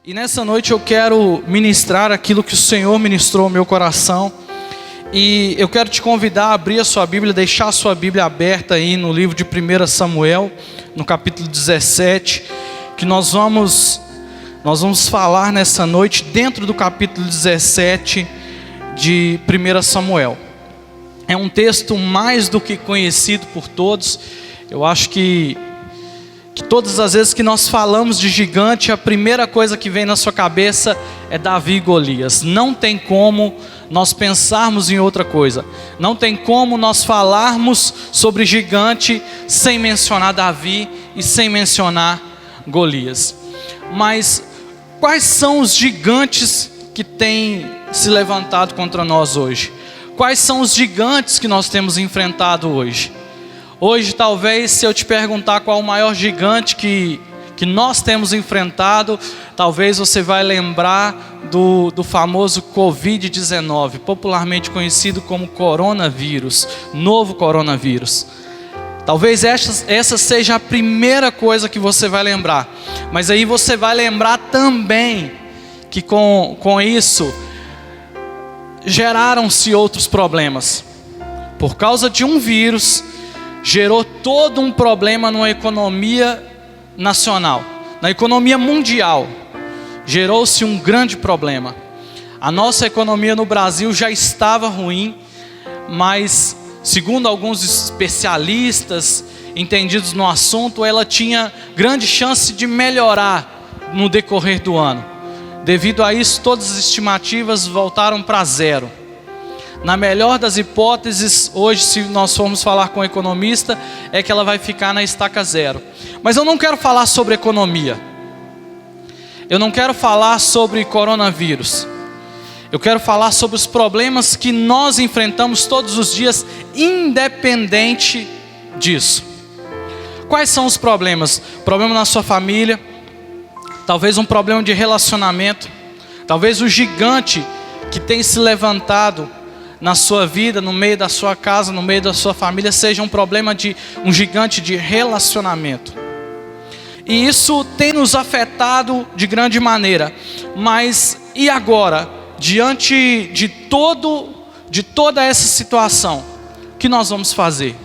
E nessa noite eu quero ministrar aquilo que o Senhor ministrou ao meu coração. E eu quero te convidar a abrir a sua Bíblia, deixar a sua Bíblia aberta aí no livro de 1 Samuel, no capítulo 17, que nós vamos falar nessa noite dentro do capítulo 17 de 1 Samuel. É um texto mais do que conhecido por todos. Eu acho que todas as vezes que nós falamos de gigante, a primeira coisa que vem na sua cabeça é Davi e Golias. Não tem como nós pensarmos em outra coisa. Não tem como nós falarmos sobre gigante sem mencionar Davi e sem mencionar Golias. Mas quais são os gigantes que têm se levantado contra nós hoje? Quais são os gigantes que nós temos enfrentado hoje? Hoje, talvez, se eu te perguntar qual o maior gigante que nós temos enfrentado, talvez você vai lembrar do famoso Covid-19, popularmente conhecido como coronavírus, novo coronavírus. Talvez essa seja a primeira coisa que você vai lembrar. Mas aí você vai lembrar também que com isso geraram-se outros problemas. Por causa de um vírus, gerou todo um problema na economia nacional, na economia mundial. Gerou-se um grande problema. A nossa economia no Brasil já estava ruim, mas segundo alguns especialistas entendidos no assunto, ela tinha grande chance de melhorar no decorrer do ano. Devido a isso, todas as estimativas voltaram para zero. Na melhor das hipóteses, hoje, se nós formos falar com um economista, é que ela vai ficar na estaca zero. Mas eu não quero falar sobre economia. Eu não quero falar sobre coronavírus. Eu quero falar sobre os problemas que nós enfrentamos todos os dias, independente disso. Quais são os problemas? Problema na sua família, talvez um problema de relacionamento, talvez o gigante que tem se levantado na sua vida, no meio da sua casa, no meio da sua família, seja um problema de um gigante de relacionamento. E isso tem nos afetado de grande maneira. Mas e agora, diante de toda essa situação, o que nós vamos fazer?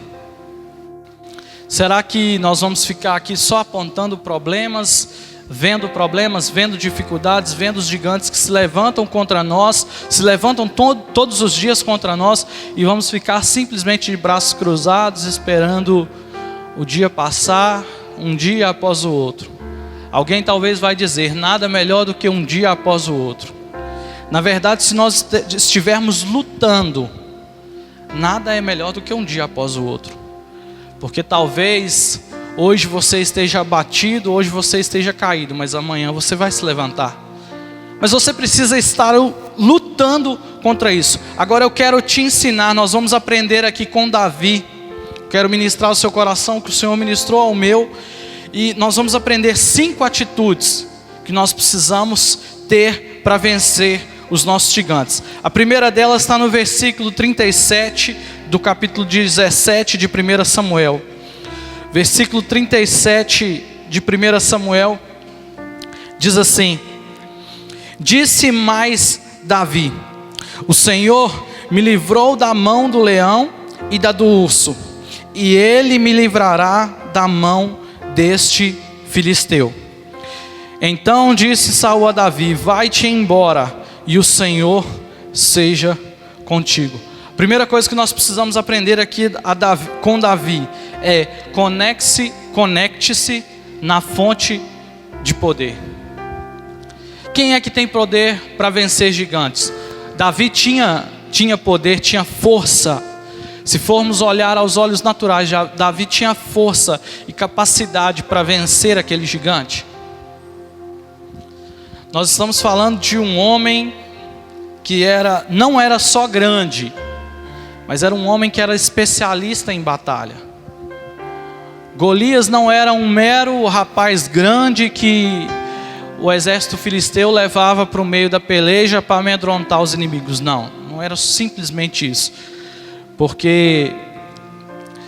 Será que nós vamos ficar aqui só apontando problemas, vendo dificuldades, vendo os gigantes que se levantam contra nós, se levantam todos os dias contra nós, e vamos ficar simplesmente de braços cruzados, esperando o dia passar, um dia após o outro? Alguém talvez vai dizer, nada melhor do que um dia após o outro. Na verdade, se nós estivermos lutando, nada é melhor do que um dia após o outro. Porque talvez hoje você esteja abatido, hoje você esteja caído, mas amanhã você vai se levantar. Mas você precisa estar lutando contra isso. Agora eu quero te ensinar, nós vamos aprender aqui com Davi. Quero ministrar ao seu coração que o Senhor ministrou ao meu. E nós vamos aprender 5 atitudes que nós precisamos ter para vencer os nossos gigantes. A primeira delas está no versículo 37 do capítulo 17 de 1 Samuel. Versículo 37 de 1 Samuel diz assim: Disse mais Davi: O Senhor me livrou da mão do leão e da do urso, e ele me livrará da mão deste filisteu. Então disse Saul a Davi: Vai-te embora, e o Senhor seja contigo. Primeira coisa que nós precisamos aprender aqui com Davi é: conecte-se na fonte de poder. Quem é que tem poder para vencer gigantes? Davi tinha poder, tinha força. Se formos olhar aos olhos naturais, Davi tinha força e capacidade para vencer aquele gigante. Nós estamos falando de um homem que não era só grande, mas era um homem que era especialista em batalha. Golias não era um mero rapaz grande que o exército filisteu levava para o meio da peleja para amedrontar os inimigos. Não era simplesmente isso. Porque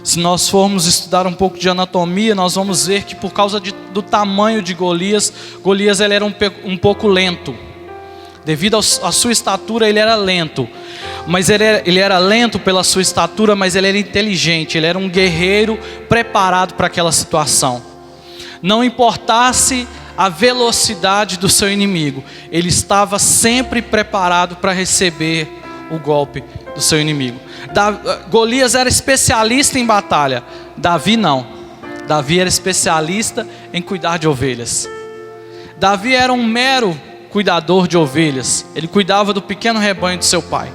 Se nós formos estudar um pouco de anatomia, nós vamos ver que por causa do tamanho de Golias, ele era um pouco lento. Devido à sua estatura, ele era lento. Mas ele era lento pela sua estatura, mas ele era inteligente. Ele era um guerreiro preparado para aquela situação. Não importasse a velocidade do seu inimigo, ele estava sempre preparado para receber o golpe do seu inimigo. Golias era especialista em batalha, Davi não. Davi era especialista em cuidar de ovelhas. Davi era um mero cuidador de ovelhas, ele cuidava do pequeno rebanho de seu pai.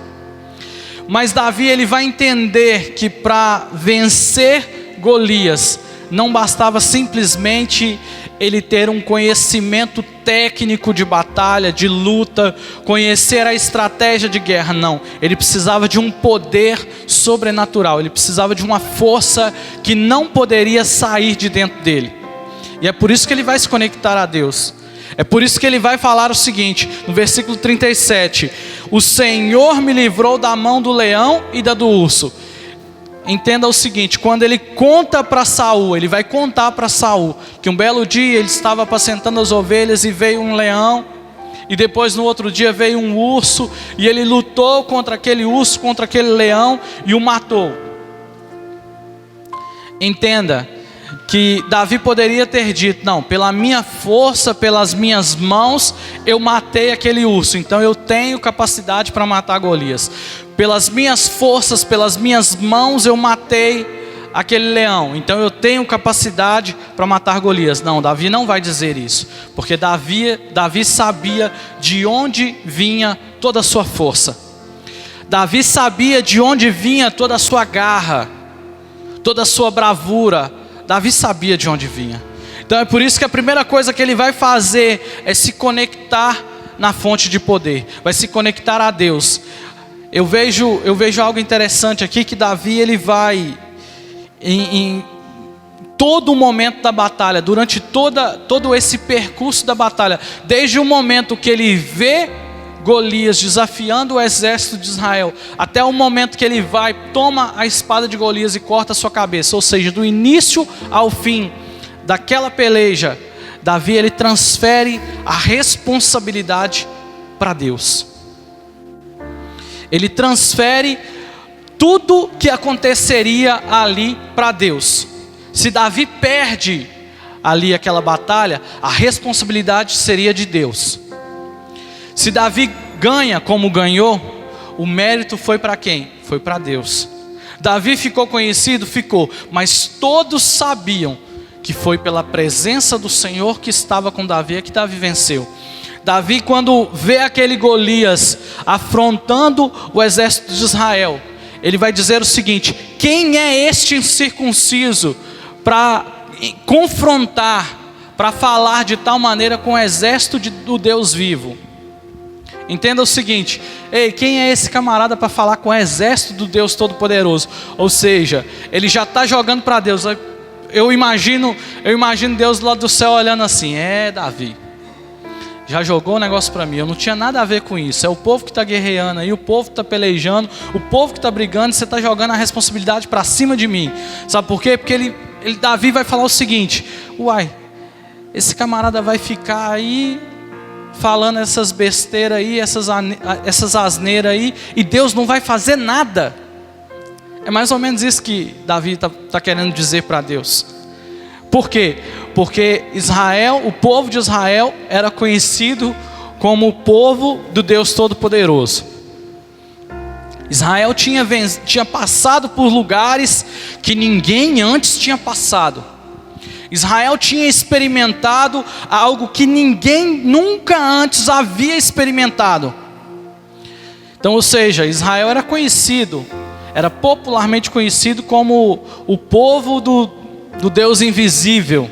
Mas Davi, ele vai entender que para vencer Golias, não bastava simplesmente ele ter um conhecimento técnico de batalha, de luta, conhecer a estratégia de guerra, não. Ele precisava de um poder sobrenatural, ele precisava de uma força que não poderia sair de dentro dele. E é por isso que ele vai se conectar a Deus. É por isso que ele vai falar o seguinte, no versículo 37, o Senhor me livrou da mão do leão e da do urso. Entenda o seguinte, quando ele conta para Saul, ele vai contar para Saul, que um belo dia ele estava apacentando as ovelhas e veio um leão, e depois no outro dia veio um urso, e ele lutou contra aquele urso, contra aquele leão, e o matou. Entenda que Davi poderia ter dito, não, pela minha força, pelas minhas mãos, eu matei aquele urso, então eu tenho capacidade para matar Golias. Pelas minhas forças, pelas minhas mãos, eu matei aquele leão, então eu tenho capacidade para matar Golias. Não, Davi não vai dizer isso, porque Davi sabia de onde vinha toda a sua força. Davi sabia de onde vinha toda a sua garra, toda a sua bravura. Davi sabia de onde vinha. Então é por isso que a primeira coisa que ele vai fazer é se conectar na fonte de poder, vai se conectar a Deus. Eu vejo algo interessante aqui, que Davi ele vai em todo o momento da batalha, durante todo esse percurso da batalha, desde o momento que ele vê Golias desafiando o exército de Israel, até o momento que ele vai, toma a espada de Golias e corta a sua cabeça, ou seja, do início ao fim daquela peleja, Davi ele transfere a responsabilidade para Deus. Ele transfere tudo que aconteceria ali para Deus. Se Davi perde ali aquela batalha, a responsabilidade seria de Deus. Se Davi ganha como ganhou, o mérito foi para quem? Foi para Deus. Davi ficou conhecido? Ficou, mas todos sabiam que foi pela presença do Senhor que estava com Davi que Davi venceu. Davi, quando vê aquele Golias afrontando o exército de Israel, ele vai dizer o seguinte: quem é este incircunciso para confrontar, para falar de tal maneira com o exército do Deus vivo? Entenda o seguinte: ei, quem é esse camarada para falar com o exército do Deus Todo-Poderoso? Ou seja, ele já está jogando para Deus. Eu imagino Deus lá do céu olhando assim: Davi, já jogou o negócio para mim, eu não tinha nada a ver com isso. É o povo que está guerreando aí, o povo que está pelejando, o povo que está brigando, você está jogando a responsabilidade para cima de mim. Sabe por quê? Porque Davi vai falar o seguinte: uai, esse camarada vai ficar aí falando essas besteiras aí, essas asneiras aí, e Deus não vai fazer nada. É mais ou menos isso que Davi está querendo dizer para Deus. Por quê? Porque Israel, o povo de Israel era conhecido como o povo do Deus Todo-Poderoso. Israel tinha passado por lugares que ninguém antes tinha passado. Israel tinha experimentado algo que ninguém nunca antes havia experimentado. Então, ou seja, Israel era popularmente conhecido como o povo do Deus invisível.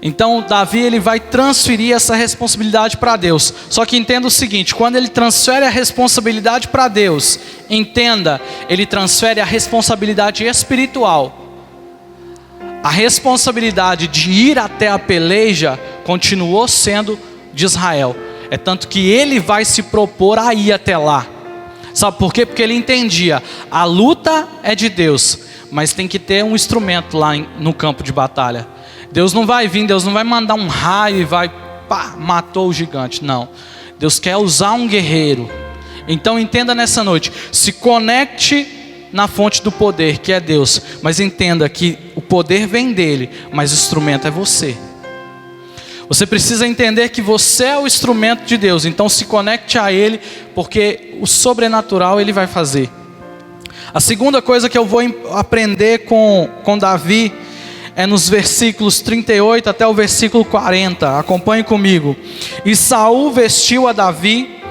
Então Davi ele vai transferir essa responsabilidade para Deus. Só que entenda o seguinte: quando ele transfere a responsabilidade para Deus, entenda, ele transfere a responsabilidade espiritual. A responsabilidade de ir até a peleja continuou sendo de Israel. É tanto que ele vai se propor a ir até lá. Sabe por quê? Porque ele entendia, a luta é de Deus, mas tem que ter um instrumento lá no campo de batalha. Deus não vai vir, Deus não vai mandar um raio e vai, pá, matou o gigante. Não, Deus quer usar um guerreiro. Então entenda nessa noite, se conecte na fonte do poder, que é Deus, mas entenda que o poder vem dele, mas o instrumento é você. Você precisa entender que você é o instrumento de Deus, então se conecte a ele, porque o sobrenatural ele vai fazer. A segunda coisa que eu vou aprender com Davi é nos versículos 38 até o versículo 40, acompanhe comigo. E Saul vestiu a Davi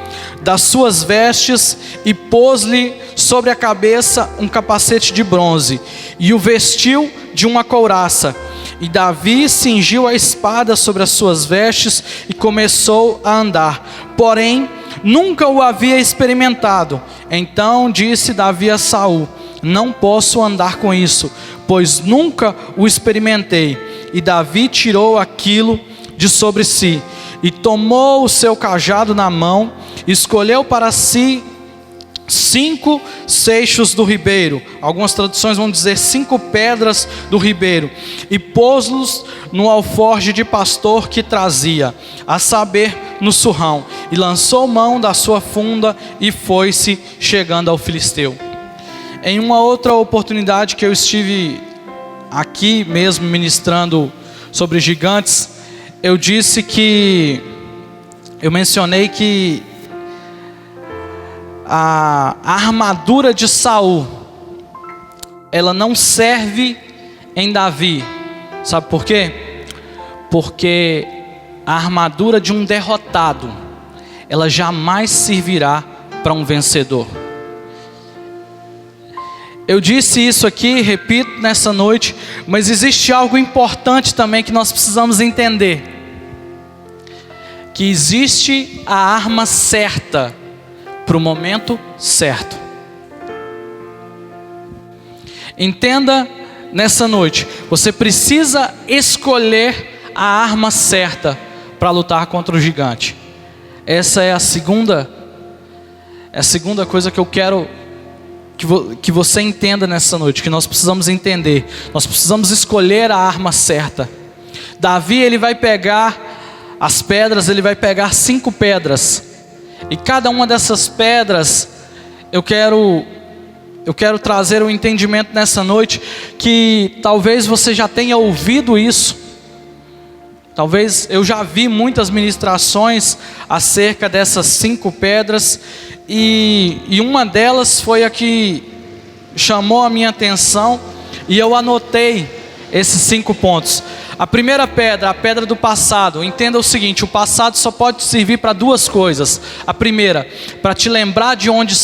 das suas vestes e pôs-lhe sobre a cabeça um capacete de bronze, e o vestiu de uma couraça. E Davi cingiu a espada sobre as suas vestes e começou a andar, porém nunca o havia experimentado. Então disse Davi a Saul: não posso andar com isso, pois nunca o experimentei. E Davi tirou aquilo de sobre si, e tomou o seu cajado na mão, escolheu para si 5 seixos do ribeiro, algumas traduções vão dizer 5 pedras do ribeiro, e pôs-los no alforje de pastor que trazia, a saber, no surrão, e lançou mão da sua funda e foi-se, chegando ao filisteu. Em uma outra oportunidade que eu estive aqui mesmo ministrando sobre gigantes, eu mencionei que a armadura de Saul, ela não serve em Davi. Sabe por quê? Porque a armadura de um derrotado, ela jamais servirá para um vencedor. Eu disse isso aqui, repito nessa noite, mas existe algo importante também que nós precisamos entender: que existe a arma certa para o momento certo. Entenda nessa noite, você precisa escolher a arma certa para lutar contra o gigante. Essa é a segunda coisa que eu quero que você entenda nessa noite, que nós precisamos entender. Nós precisamos escolher a arma certa. Davi, ele vai pegar as pedras, ele vai pegar 5 pedras, e cada uma dessas pedras, eu quero trazer um entendimento nessa noite, que talvez você já tenha ouvido isso, talvez eu já vi muitas ministrações acerca dessas 5 pedras, e uma delas foi a que chamou a minha atenção, e eu anotei esses 5 pontos. A primeira pedra, a pedra do passado. Entenda o seguinte: o passado só pode servir para 2 coisas. A primeira, para te lembrar de onde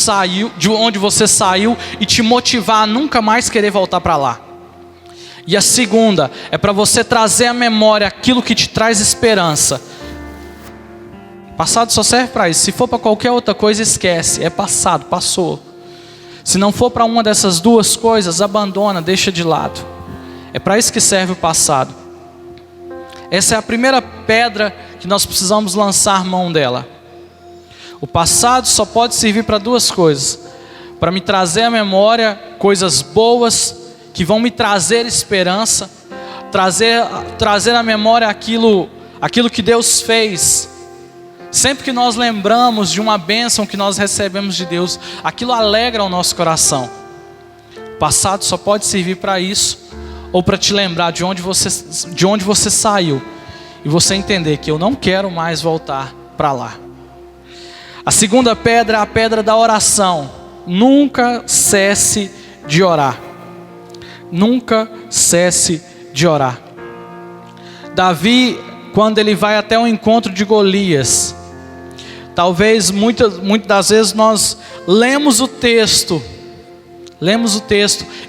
você saiu e te motivar a nunca mais querer voltar para lá. E a segunda é para você trazer à memória aquilo que te traz esperança. Passado só serve para isso. Se for para qualquer outra coisa, esquece. É passado, passou. Se não for para uma dessas 2 coisas, abandona, deixa de lado. É para isso que serve o passado. Essa é a primeira pedra que nós precisamos lançar mão dela. O passado só pode servir para 2 coisas: para me trazer à memória coisas boas que vão me trazer esperança, trazer à memória aquilo que Deus fez. Sempre que nós lembramos de uma bênção que nós recebemos de Deus, aquilo alegra o nosso coração. O passado só pode servir para isso, ou para te lembrar de onde você saiu, e você entender que eu não quero mais voltar para lá. A segunda pedra é a pedra da oração. Nunca cesse de orar. Nunca cesse de orar. Davi, quando ele vai até o encontro de Golias, talvez muitas das vezes nós lemos o texto,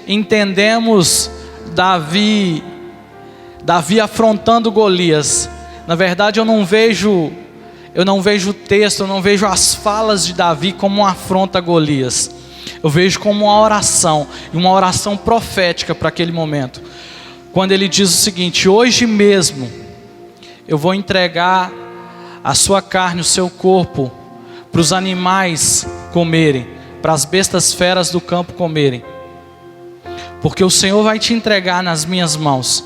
entendemos Davi afrontando Golias. Na verdade, eu não vejo o texto, eu não vejo as falas de Davi como uma afronta a Golias. Eu vejo como uma oração, e uma oração profética para aquele momento. Quando ele diz o seguinte: hoje mesmo eu vou entregar a sua carne, o seu corpo, para os animais comerem, para as bestas feras do campo comerem, porque o Senhor vai te entregar nas minhas mãos.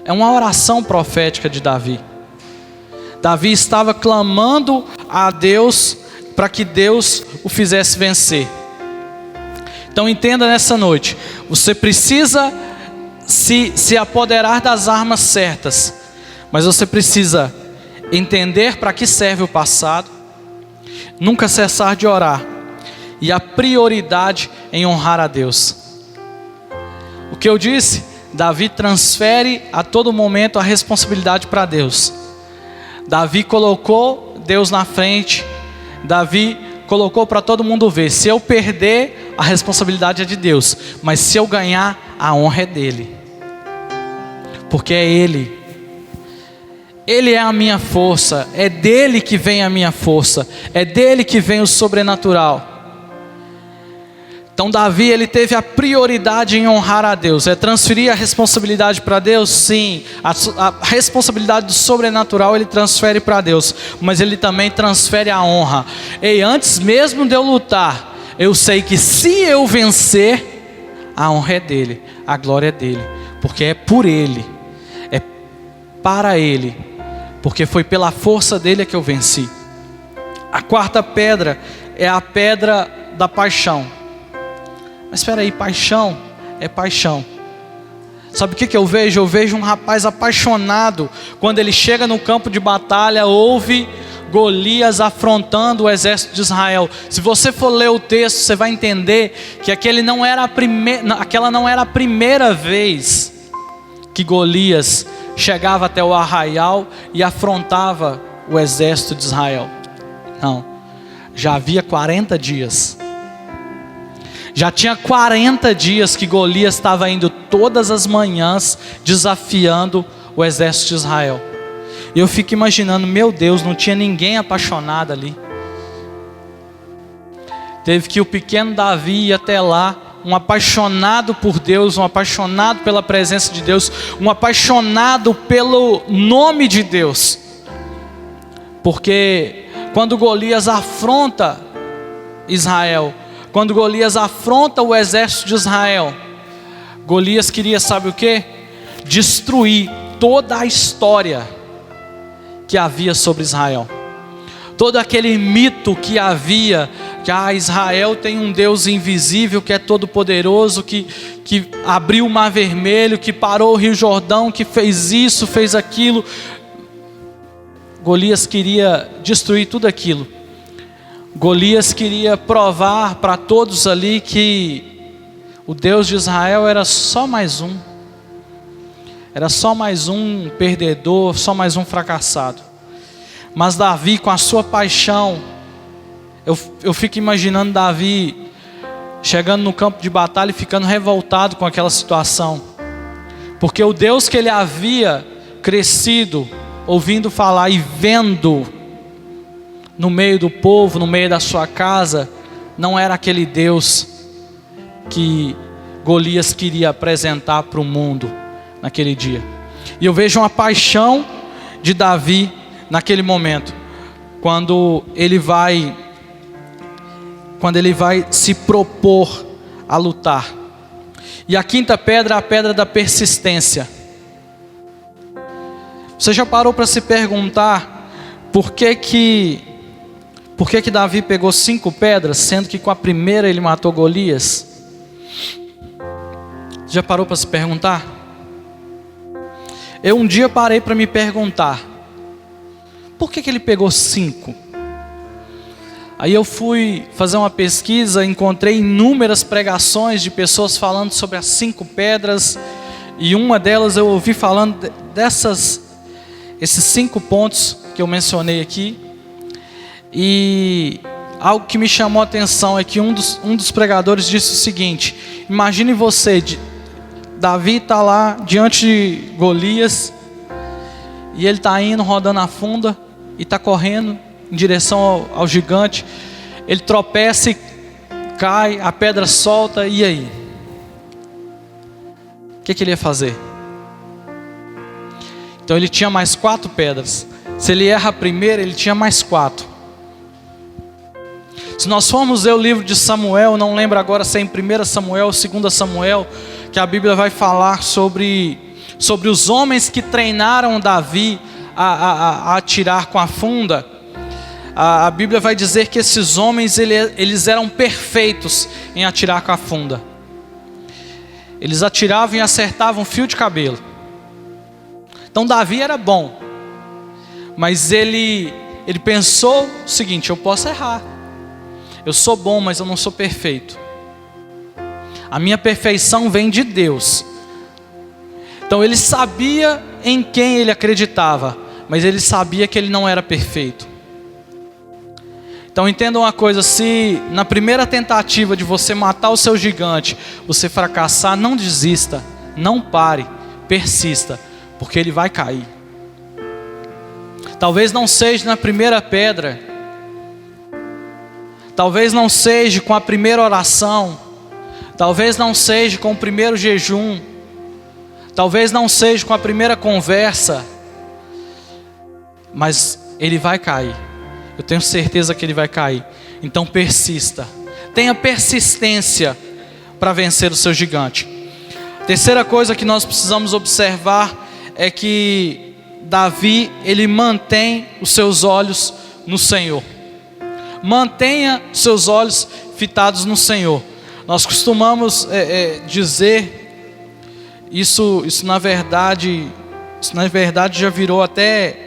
É uma oração profética de Davi. Davi estava clamando a Deus para que Deus o fizesse vencer. Então entenda nessa noite, você precisa se apoderar das armas certas, mas você precisa entender para que serve o passado, nunca cessar de orar, e a prioridade em honrar a Deus. O que eu disse, Davi transfere a todo momento a responsabilidade para Deus. Davi colocou Deus na frente, Davi colocou para todo mundo ver: se eu perder, a responsabilidade é de Deus, mas se eu ganhar, a honra é dele, porque é Ele. Ele é a minha força, é dele que vem a minha força, é dele que vem o sobrenatural. Então Davi, ele teve a prioridade em honrar a Deus. É transferir a responsabilidade para Deus? Sim. A responsabilidade do sobrenatural ele transfere para Deus, mas ele também transfere a honra. Ei, antes mesmo de eu lutar, eu sei que se eu vencer, a honra é dele, a glória é dele, porque é por ele, é para ele, porque foi pela força dele que eu venci. A quarta pedra é a pedra da paixão. Mas espera aí, paixão é paixão. Sabe o que eu vejo? Eu vejo um rapaz apaixonado quando ele chega no campo de batalha, ouve Golias afrontando o exército de Israel. Se você for ler o texto, você vai entender que aquela não era a primeira vez que Golias chegava até o arraial e afrontava o exército de Israel. Não, já havia 40 dias. Já tinha 40 dias que Golias estava indo todas as manhãs desafiando o exército de Israel. E eu fico imaginando, meu Deus, não tinha ninguém apaixonado ali. Teve que o pequeno Davi ir até lá, um apaixonado por Deus, um apaixonado pela presença de Deus, um apaixonado pelo nome de Deus. Porque quando Golias afronta Israel, quando Golias afronta o exército de Israel, Golias queria, sabe o quê? Destruir toda a história que havia sobre Israel. Todo aquele mito que havia, que Israel tem um Deus invisível, que é todo poderoso, que abriu o mar vermelho, que parou o rio Jordão, que fez isso, fez aquilo. Golias queria destruir tudo aquilo. Golias queria provar para todos ali que o Deus de Israel era só mais um. Era só mais um perdedor, só mais um fracassado. Mas Davi, com a sua paixão, eu fico imaginando Davi chegando no campo de batalha e ficando revoltado com aquela situação. Porque o Deus que ele havia crescido, ouvindo falar e vendo no meio do povo, no meio da sua casa, não era aquele Deus que Golias queria apresentar para o mundo naquele dia. E eu vejo uma paixão de Davi naquele momento, quando ele vai se propor a lutar. E a quinta pedra é a pedra da persistência. Você já parou para se perguntar por que Davi pegou 5 pedras, sendo que com a primeira ele matou Golias? Já parou para se perguntar? Eu um dia parei para me perguntar, por que ele pegou 5? Aí eu fui fazer uma pesquisa, encontrei inúmeras pregações de pessoas falando sobre as 5 pedras, e uma delas eu ouvi falando esses 5 pontos que eu mencionei aqui. E algo que me chamou a atenção é que um dos pregadores disse o seguinte: imagine você, Davi está lá diante de Golias, e ele está indo, rodando a funda, e está correndo em direção ao gigante. Ele tropeça e cai, a pedra solta, e aí? O que ele ia fazer? Então ele tinha mais 4 pedras. Se ele erra a primeira, ele tinha mais 4. Se nós formos ler o livro de Samuel, não lembro agora se é em 1 Samuel ou 2 Samuel, que a Bíblia vai falar sobre os homens que treinaram Davi a atirar com a funda. A Bíblia vai dizer que esses homens eles eram perfeitos em atirar com a funda. Eles atiravam e acertavam um fio de cabelo. Então Davi era bom, mas ele pensou o seguinte: eu posso errar, eu sou bom, mas eu não sou perfeito. A minha perfeição vem de Deus. Então ele sabia em quem ele acreditava, mas ele sabia que ele não era perfeito. Então entenda uma coisa: se na primeira tentativa de você matar o seu gigante, você fracassar, não desista, não pare, persista, porque ele vai cair. Talvez não seja na primeira pedra, talvez não seja com a primeira oração, talvez não seja com o primeiro jejum, talvez não seja com a primeira conversa, mas ele vai cair. Eu tenho certeza que ele vai cair. Então persista, tenha persistência para vencer o seu gigante. Terceira coisa que nós precisamos observar é que Davi, ele mantém os seus olhos no Senhor. Mantenha seus olhos fitados no Senhor. Nós costumamos dizer, isso na verdade já virou até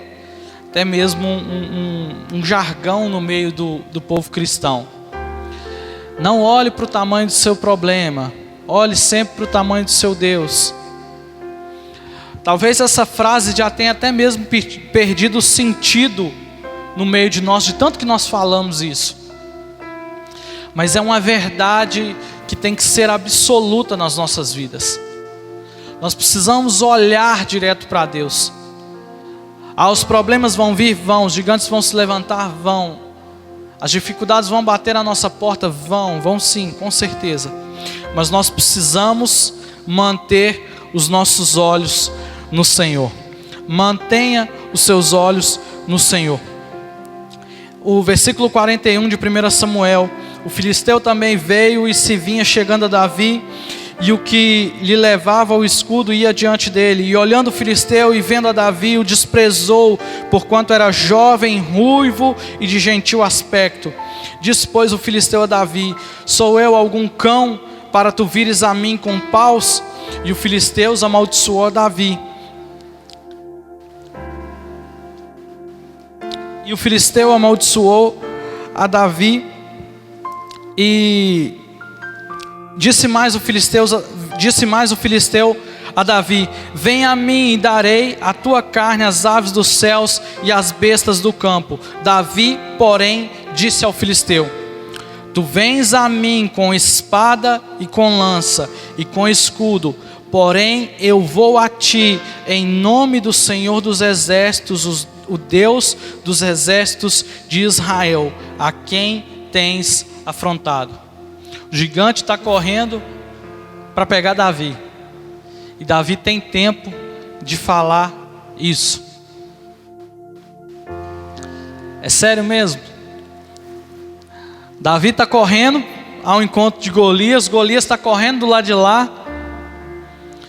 mesmo um jargão no meio do povo cristão. Não olhe para o tamanho do seu problema, olhe sempre para o tamanho do seu Deus. Talvez essa frase já tenha até mesmo perdido o sentido no meio de nós, de tanto que nós falamos isso. Mas é uma verdade que tem que ser absoluta nas nossas vidas. Nós precisamos olhar direto para Deus. Os problemas vão vir, vão. Os gigantes vão se levantar, vão. As dificuldades vão bater na nossa porta, vão sim, com certeza. Mas nós precisamos manter os nossos olhos no Senhor. Mantenha os seus olhos no Senhor. O versículo 41 de 1 Samuel: o filisteu também veio e se vinha chegando a Davi, e o que lhe levava o escudo ia diante dele. E olhando o filisteu e vendo a Davi, o desprezou, porquanto era jovem, ruivo e de gentil aspecto. Disse, pois, o filisteu a Davi: sou eu algum cão para tu vires a mim com paus? E o filisteu amaldiçoou a Davi. E o filisteu amaldiçoou a Davi. E disse mais o filisteu a Davi: vem a mim e darei a tua carne às aves dos céus e às bestas do campo. Davi, porém, disse ao filisteu: tu vens a mim com espada e com lança e com escudo, porém eu vou a ti em nome do Senhor dos exércitos, o Deus dos exércitos de Israel, a quem tens afrontado. O gigante está correndo para pegar Davi. E Davi tem tempo de falar isso. É sério mesmo? Davi está correndo ao encontro de Golias. Golias está correndo do lado de lá.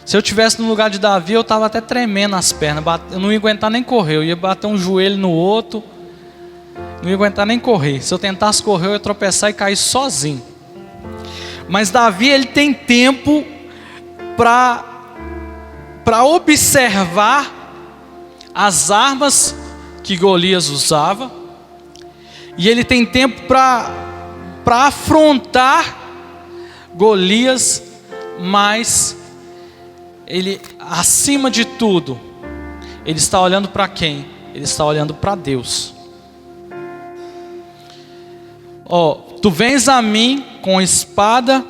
Se eu estivesse no lugar de Davi, eu estava até tremendo as pernas. Eu não ia aguentar nem correr. Eu ia bater um joelho no outro. Não ia aguentar nem correr. Se eu tentasse correr, eu ia tropeçar e cair sozinho. Mas Davi, ele tem tempo para observar as armas que Golias usava. E ele tem tempo para afrontar Golias. Mas ele, acima de tudo, ele está olhando para quem? Ele está olhando para Deus. Tu vens a mim com espada,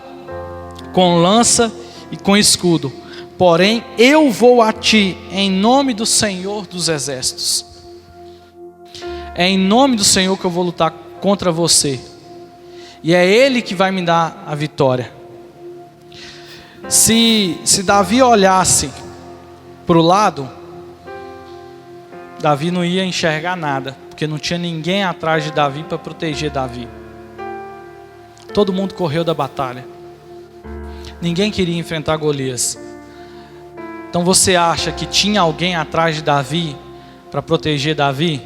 com lança e com escudo, porém eu vou a ti em nome do Senhor dos exércitos. É em nome do Senhor que eu vou lutar contra você, e é Ele que vai me dar a vitória. Se Davi olhasse para o lado, Davi não ia enxergar nada, porque não tinha ninguém atrás de Davi para proteger Davi. todo mundo correu da batalha. Ninguém queria enfrentar Golias. Então você acha que tinha alguém atrás de Davi para proteger Davi?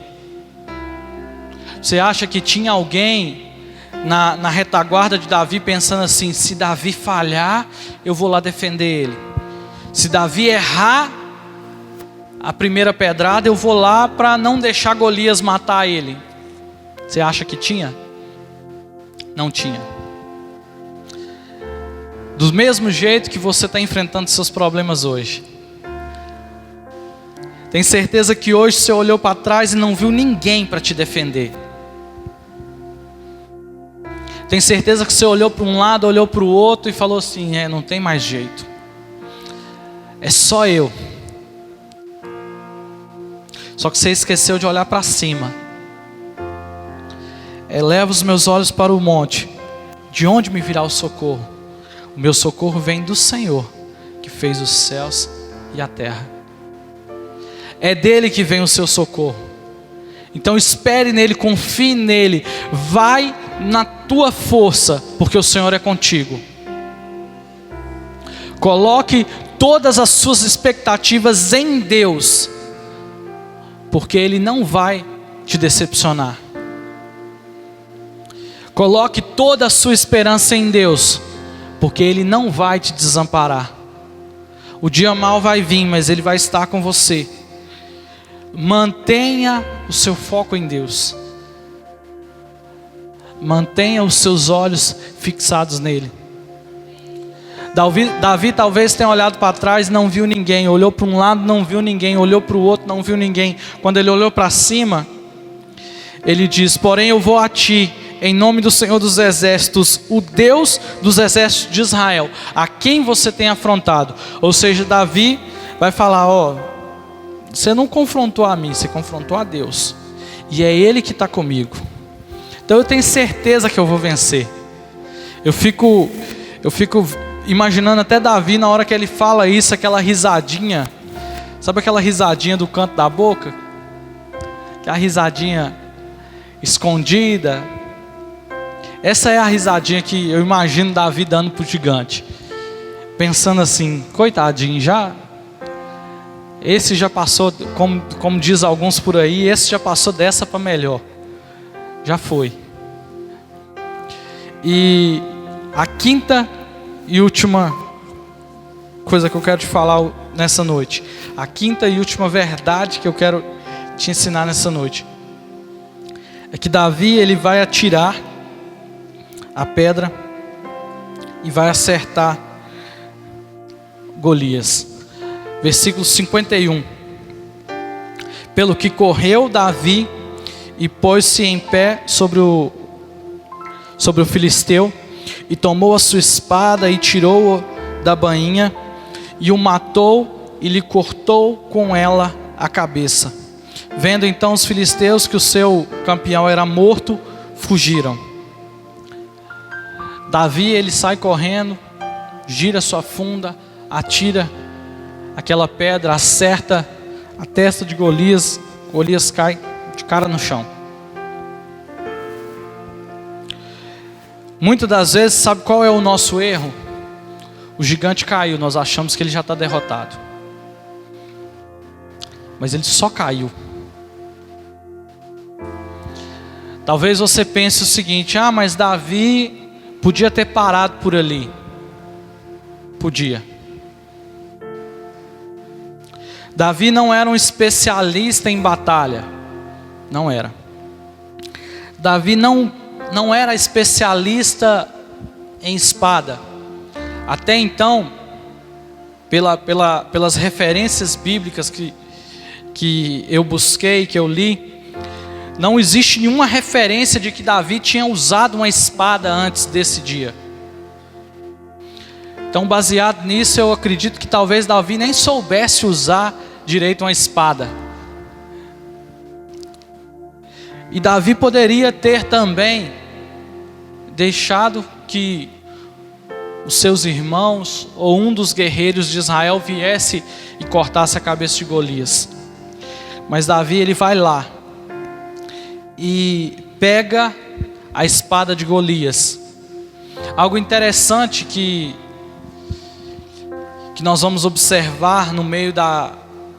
Você acha que tinha alguém na retaguarda de Davi pensando assim: se Davi falhar, eu vou lá defender ele. Se Davi errar a primeira pedrada, eu vou lá para não deixar Golias matar ele. Você acha que tinha? Não tinha. Do mesmo jeito que você está enfrentando seus problemas hoje. Tem certeza que hoje você olhou para trás e não viu ninguém para te defender. Tem certeza que você olhou para um lado, olhou para o outro e falou assim: não tem mais jeito. É só eu. Só que você esqueceu de olhar para cima. Eleva os meus olhos para o monte. De onde me virá o socorro? O meu socorro vem do Senhor, que fez os céus e a terra. É dele que vem o seu socorro. Então espere nele, confie nele. Vai na tua força, porque o Senhor é contigo. Coloque todas as suas expectativas em Deus, porque Ele não vai te decepcionar. Coloque toda a sua esperança em Deus, porque Ele não vai te desamparar. O dia mau vai vir, mas Ele vai estar com você. Mantenha o seu foco em Deus. Mantenha os seus olhos fixados nele. Davi talvez tenha olhado para trás e não viu ninguém. Olhou para um lado, não viu ninguém. Olhou para o outro, não viu ninguém. Quando ele olhou para cima, ele diz: porém eu vou a ti, em nome do Senhor dos Exércitos, o Deus dos exércitos de Israel, a quem você tem afrontado. Ou seja, Davi vai falar: você não confrontou a mim, você confrontou a Deus. E é Ele que está comigo. Então eu tenho certeza que eu vou vencer. Eu fico imaginando até Davi na hora que ele fala isso, aquela risadinha. Sabe aquela risadinha do canto da boca? Aquela risadinha escondida. Essa é a risadinha que eu imagino Davi dando para o gigante. Pensando assim: coitadinho, esse já passou, como diz alguns por aí, esse já passou dessa para melhor. Já foi. E a quinta e última coisa que eu quero te falar nessa noite, a quinta e última verdade que eu quero te ensinar nessa noite, é que Davi, ele vai atirar a pedra e vai acertar Golias. Versículo 51. Pelo que correu Davi e pôs-se em pé sobre o filisteu, e tomou a sua espada e tirou-o da bainha, e o matou e lhe cortou com ela a cabeça. Vendo então os filisteus que o seu campeão era morto, fugiram. Davi, ele sai correndo, gira sua funda, atira aquela pedra, acerta a testa de Golias. Golias cai de cara no chão. Muitas das vezes, sabe qual é o nosso erro? O gigante caiu, nós achamos que ele já está derrotado. Mas ele só caiu. Talvez você pense o seguinte: mas Davi podia ter parado por ali. Podia. Davi não era um especialista em batalha. Não era. Davi não era especialista em espada. Até então, pelas referências bíblicas que eu busquei, que eu li, não existe nenhuma referência de que Davi tinha usado uma espada antes desse dia. Então, baseado nisso, eu acredito que talvez Davi nem soubesse usar direito uma espada. E Davi poderia ter também deixado que os seus irmãos ou um dos guerreiros de Israel viesse e cortasse a cabeça de Golias. Mas Davi, ele vai lá e pega a espada de Golias Algo interessante que nós vamos observar no meio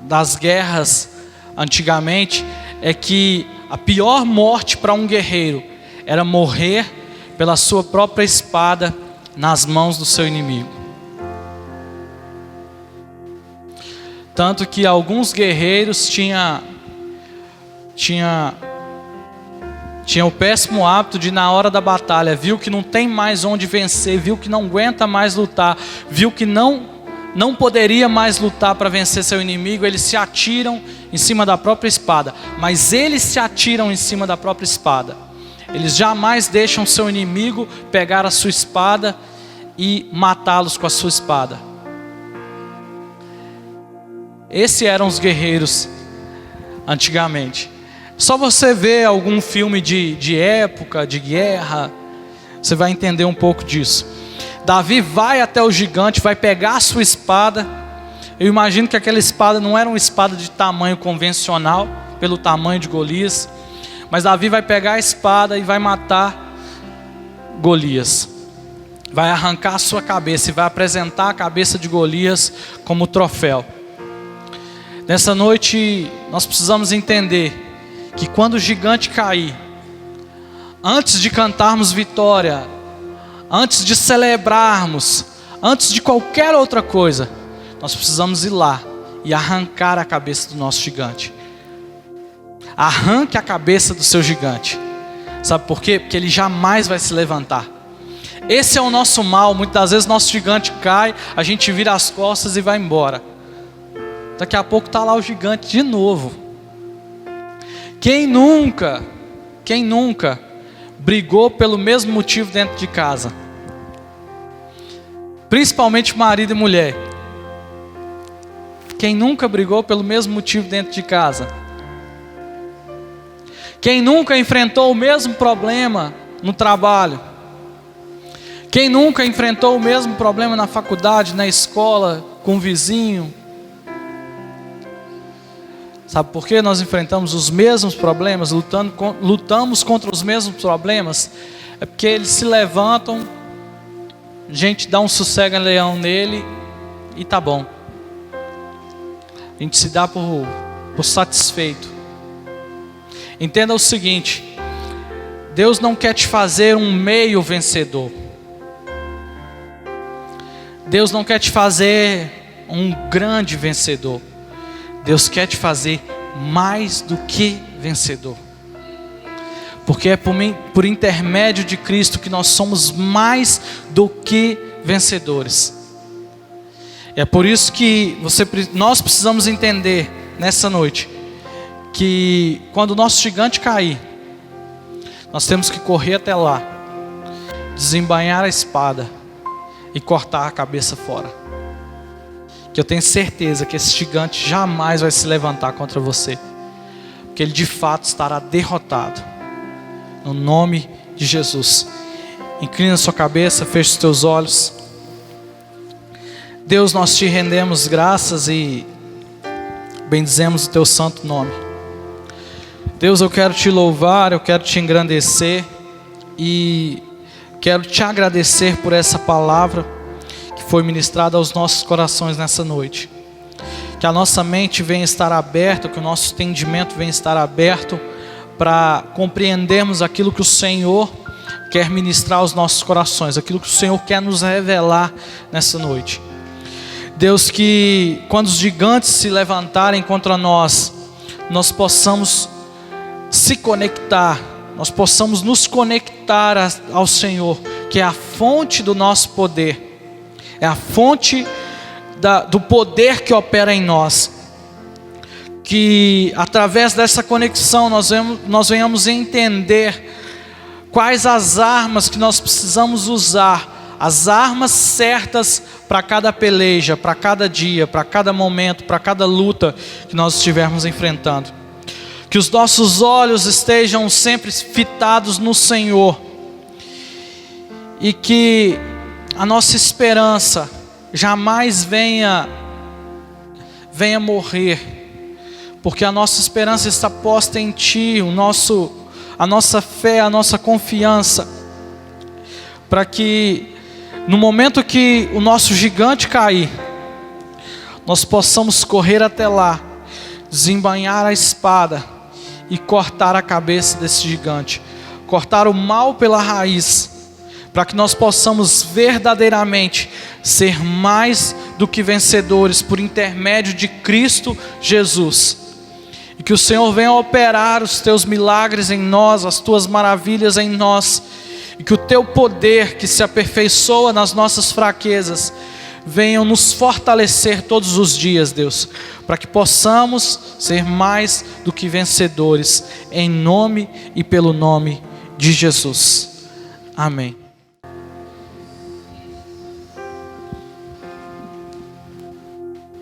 das guerras antigamente é que a pior morte para um guerreiro era morrer pela sua própria espada nas mãos do seu inimigo. Tanto que alguns guerreiros tinham o péssimo hábito de, na hora da batalha, viu que não tem mais onde vencer, viu que não aguenta mais lutar, viu que não poderia mais lutar para vencer seu inimigo, eles se atiram em cima da própria espada. Mas eles se atiram em cima da própria espada. Eles jamais deixam seu inimigo pegar a sua espada e matá-los com a sua espada. Esses eram os guerreiros antigamente. Só você ver algum filme de época, de guerra, você vai entender um pouco disso. Davi vai até o gigante, vai pegar a sua espada. Eu imagino que aquela espada não era uma espada de tamanho convencional, pelo tamanho de Golias. Mas Davi vai pegar a espada e vai matar Golias. Vai arrancar a sua cabeça e vai apresentar a cabeça de Golias como troféu. Nessa noite nós precisamos entender que quando o gigante cair, antes de cantarmos vitória, antes de celebrarmos, antes de qualquer outra coisa, nós precisamos ir lá e arrancar a cabeça do nosso gigante. Arranque a cabeça do seu gigante. Sabe por quê? Porque ele jamais vai se levantar. Esse é o nosso mal. Muitas vezes nosso gigante cai, a gente vira as costas e vai embora. Daqui a pouco está lá o gigante de novo. Quem nunca brigou pelo mesmo motivo dentro de casa? Principalmente marido e mulher. Quem nunca brigou pelo mesmo motivo dentro de casa? Quem nunca enfrentou o mesmo problema no trabalho? Quem nunca enfrentou o mesmo problema na faculdade, na escola, com o vizinho? Sabe por que nós enfrentamos os mesmos problemas, lutamos contra os mesmos problemas? É porque eles se levantam, a gente dá um sossega-leão nele e tá bom. A gente se dá por satisfeito. Entenda o seguinte: Deus não quer te fazer um meio vencedor. Deus não quer te fazer um grande vencedor. Deus quer te fazer mais do que vencedor. Porque é por intermédio de Cristo que nós somos mais do que vencedores. É por isso que nós precisamos entender nessa noite que quando o nosso gigante cair, nós temos que correr até lá, desembainhar a espada e cortar a cabeça fora. Que eu tenho certeza que esse gigante jamais vai se levantar contra você, porque ele de fato estará derrotado, no nome de Jesus. Inclina sua cabeça, feche os teus olhos. Deus, nós te rendemos graças e bendizemos o teu santo nome. Deus, eu quero te louvar, eu quero te engrandecer e quero te agradecer por essa palavra que foi ministrada aos nossos corações nessa noite. Que a nossa mente venha estar aberta, que o nosso entendimento venha estar aberto para compreendermos aquilo que o Senhor quer ministrar aos nossos corações, aquilo que o Senhor quer nos revelar nessa noite. Deus, que quando os gigantes se levantarem contra nós, nós possamos se conectar, nós possamos nos conectar ao Senhor, que é a fonte do nosso poder, é a fonte do poder que opera em nós. Que através dessa conexão nós venhamos entender quais as armas que nós precisamos usar, as armas certas para cada peleja, para cada dia, para cada momento, para cada luta que nós estivermos enfrentando. Que os nossos olhos estejam sempre fitados no Senhor e que a nossa esperança jamais venha morrer, porque a nossa esperança está posta em Ti, a nossa fé, a nossa confiança para que no momento que o nosso gigante cair, nós possamos correr até lá, desembainhar a espada e cortar a cabeça desse gigante, cortar o mal pela raiz, para que nós possamos verdadeiramente ser mais do que vencedores por intermédio de Cristo Jesus. E que o Senhor venha operar os teus milagres em nós, as tuas maravilhas em nós, e que o teu poder que se aperfeiçoa nas nossas fraquezas venham nos fortalecer todos os dias, Deus, para que possamos ser mais do que vencedores, em nome e pelo nome de Jesus. Amém.